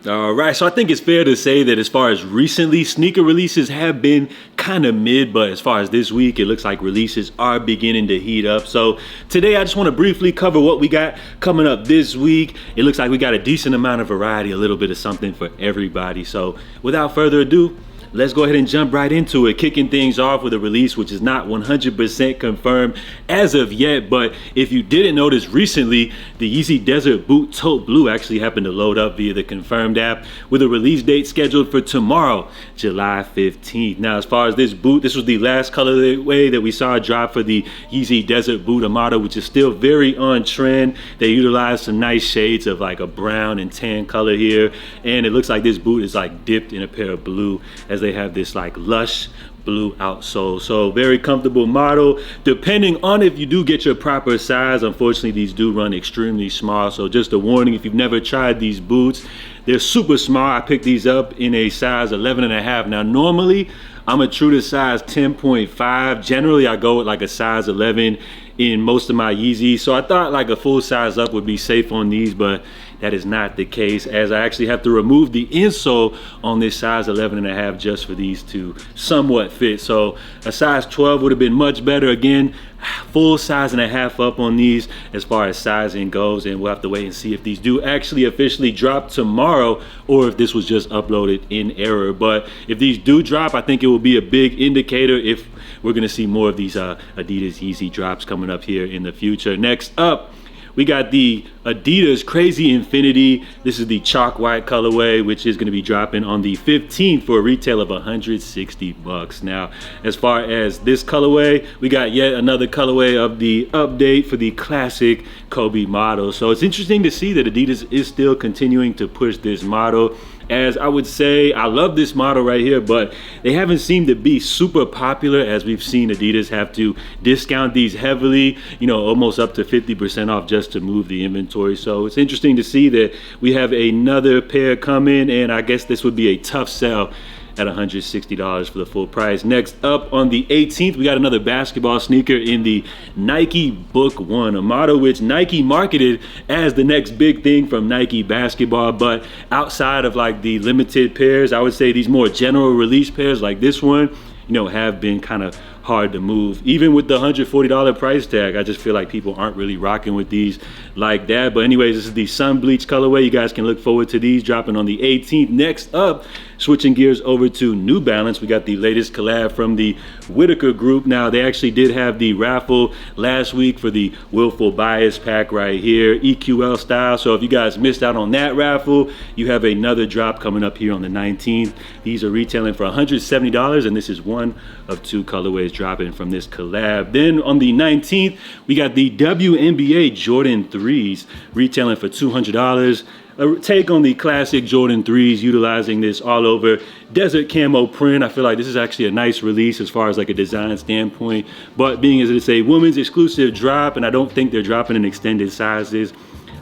All right, so I think it's fair to say that as far as recently, sneaker releases have been kind of mid, but as far as this week, it looks like releases are beginning to heat up. So today I just want to briefly cover what we got coming up this week. It looks like we got a decent amount of variety, a little bit of something for everybody. So without further ado, let's go ahead and jump right into it, kicking things off with a release which is not 100% confirmed as of yet, but if you didn't notice recently, the Yeezy Desert Boot Taupe Blue actually happened to load up via the confirmed app with a release date scheduled for tomorrow, July 15th. Now, as far as this boot, this was the last colorway that we saw drop for the Yeezy Desert Boot Armada, which is still very on trend. They utilized some nice shades of like a brown and tan color here, and it looks like this boot is like dipped in a pair of blue, as they have this like lush blue outsole. So very comfortable model, depending on if you do get your proper size. Unfortunately, these do run extremely small, so just a warning if you've never tried these boots, they're super small. I picked these up in a size 11.5. Now normally I'm a true to size 10.5. Generally I go with like a size 11 in most of my Yeezys, so I thought like a full size up would be safe on these, but that is not the case, as I actually have to remove the insole on this size 11.5 just for these to somewhat fit. So a size 12 would have been much better. Again, full size and a half up on these as far as sizing goes, and we'll have to wait and see if these do actually officially drop tomorrow or if this was just uploaded in error. But if these do drop, I think it will be a big indicator if we're going to see more of these Adidas Yeezy drops coming up here in the future. Next up, we got the Adidas Crazy Infinity. This is the chalk white colorway, which is going to be dropping on the 15th for a retail of 160 bucks. Now, as far as this colorway, we got yet another colorway of the update for the classic Kobe model. So it's interesting to see that Adidas is still continuing to push this model, as I would say I love this model right here, but they haven't seemed to be super popular, as we've seen Adidas have to discount these heavily, you know, almost up to 50% off just to move the inventory. So it's interesting to see that we have another pair coming, and I guess this would be a tough sell at $160 for the full price. Next up, on the 18th, we got another basketball sneaker in the Nike Book One, a model which Nike marketed as the next big thing from Nike basketball. But outside of like the limited pairs, I would say these more general release pairs like this one, you know, have been kind of hard to move. Even with the $140 price tag, I just feel like people aren't really rocking with these like that. But anyways, this is the Sun Bleach colorway. You guys can look forward to these dropping on the 18th. Next up, switching gears over to New Balance, we got the latest collab from the Whitaker group. Now, they actually did have the raffle last week for the Willful Bias pack right here, EQL style. So if you guys missed out on that raffle, you have another drop coming up here on the 19th. These are retailing for $170, and this is one of two colorways dropping from this collab. Then on the 19th, we got the WNBA Jordan 3s retailing for $200. A take on the classic Jordan 3s, utilizing this all over desert camo print. I feel like this is actually a nice release as far as like a design standpoint, but being as it's a women's exclusive drop, and I don't think they're dropping in extended sizes,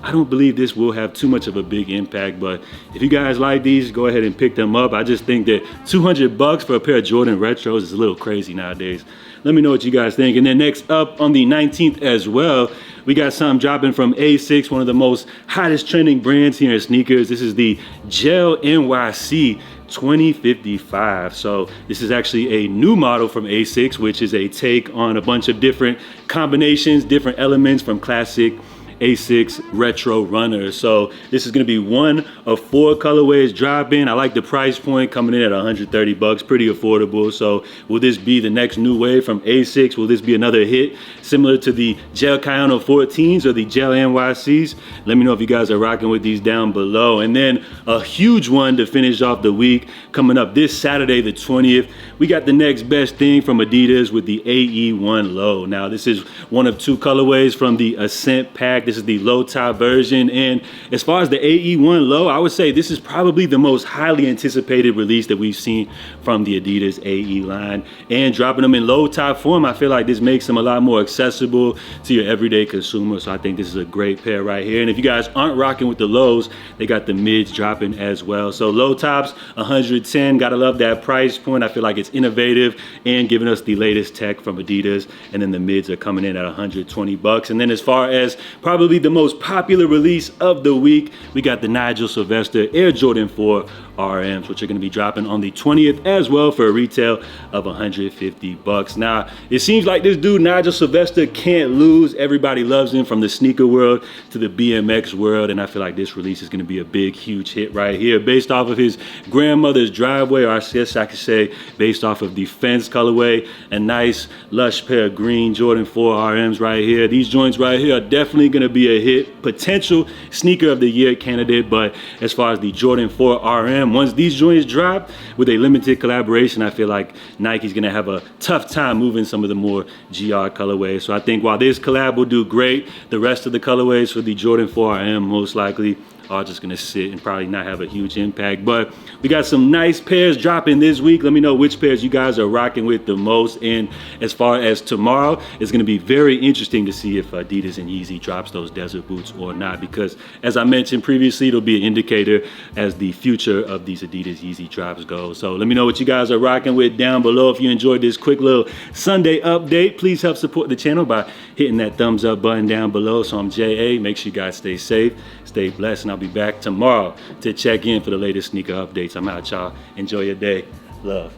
I don't believe this will have too much of a big impact. But if you guys like these, go ahead and pick them up. I just think that 200 bucks for a pair of Jordan retros is a little crazy nowadays. Let me know what you guys think. And then next up on the 19th as well, we got something dropping from Asics, one of the most hottest trending brands here in sneakers. This is the Gel NYC 2055. So this is actually a new model from Asics, which is a take on a bunch of different combinations, different elements from classic Asics retro runners. So this is going to be one of four colorways dropping. I like the price point, coming in at 130 bucks, pretty affordable. So will this be the next new wave from Asics? Will this be another hit similar to the Gel Kayano 14s or the Gel NYCs? Let me know if you guys are rocking with these down below. And then a huge one to finish off the week coming up this Saturday the 20th. We got the next best thing from Adidas with the AE1 Low. Now this is one of two colorways from the Ascent pack. This is the low top version, and as far as the AE1 Low, I would say this is probably the most highly anticipated release that we've seen from the Adidas AE line. And dropping them in low top form, I feel like this makes them a lot more accessible to your everyday consumer. So I think this is a great pair right here. And if you guys aren't rocking with the lows, they got the mids dropping as well. So low tops 110, gotta love that price point. I feel like it's innovative and giving us the latest tech from Adidas. And then the mids are coming in at 120 bucks. And then as far as probably probably the most popular release of the week. We got the Nigel Sylvester Air Jordan 4 RMs, which are going to be dropping on the 20th as well for a retail of $150. Now, it seems like this dude Nigel Sylvester can't lose. Everybody loves him, from the sneaker world to the BMX world, and I feel like this release is going to be a big, huge hit right here, based off of his grandmother's driveway, or I guess I could say based off of the fence colorway. A nice lush pair of green Jordan 4 RMs right here. These joints right here are definitely going to be a hit, potential sneaker of the year candidate. But as far as the Jordan 4 RM, once these joints drop with a limited collaboration, I feel like Nike's going to have a tough time moving some of the more GR colorways. So I think while this collab will do great, the rest of the colorways for the Jordan 4 RM most likely are just gonna sit and probably not have a huge impact. But we got some nice pairs dropping this week. Let me know which pairs you guys are rocking with the most. And as far as tomorrow, it's gonna be very interesting to see if Adidas and Yeezy drops those desert boots or not, because as I mentioned previously, it'll be an indicator as the future of these Adidas Yeezy drops go. So let me know what you guys are rocking with down below. If you enjoyed this quick little Sunday update, please help support the channel by hitting that thumbs up button down below. So I'm JA. Make sure you guys stay safe, stay blessed, and I'll be back tomorrow to check in for the latest sneaker updates. I'm out, y'all. Enjoy your day. Love.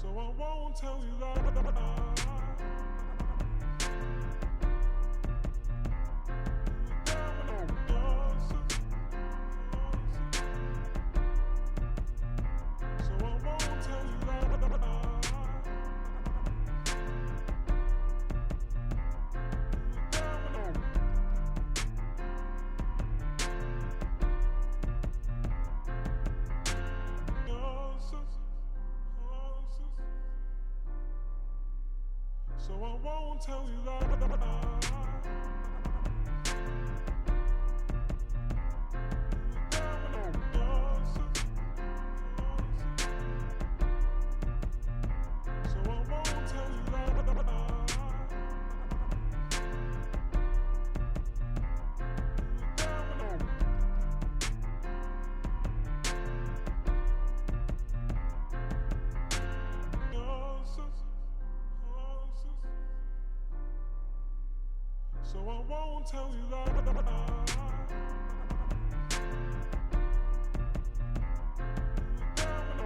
So I won't tell you that. So I won't tell you that. So I won't tell you that.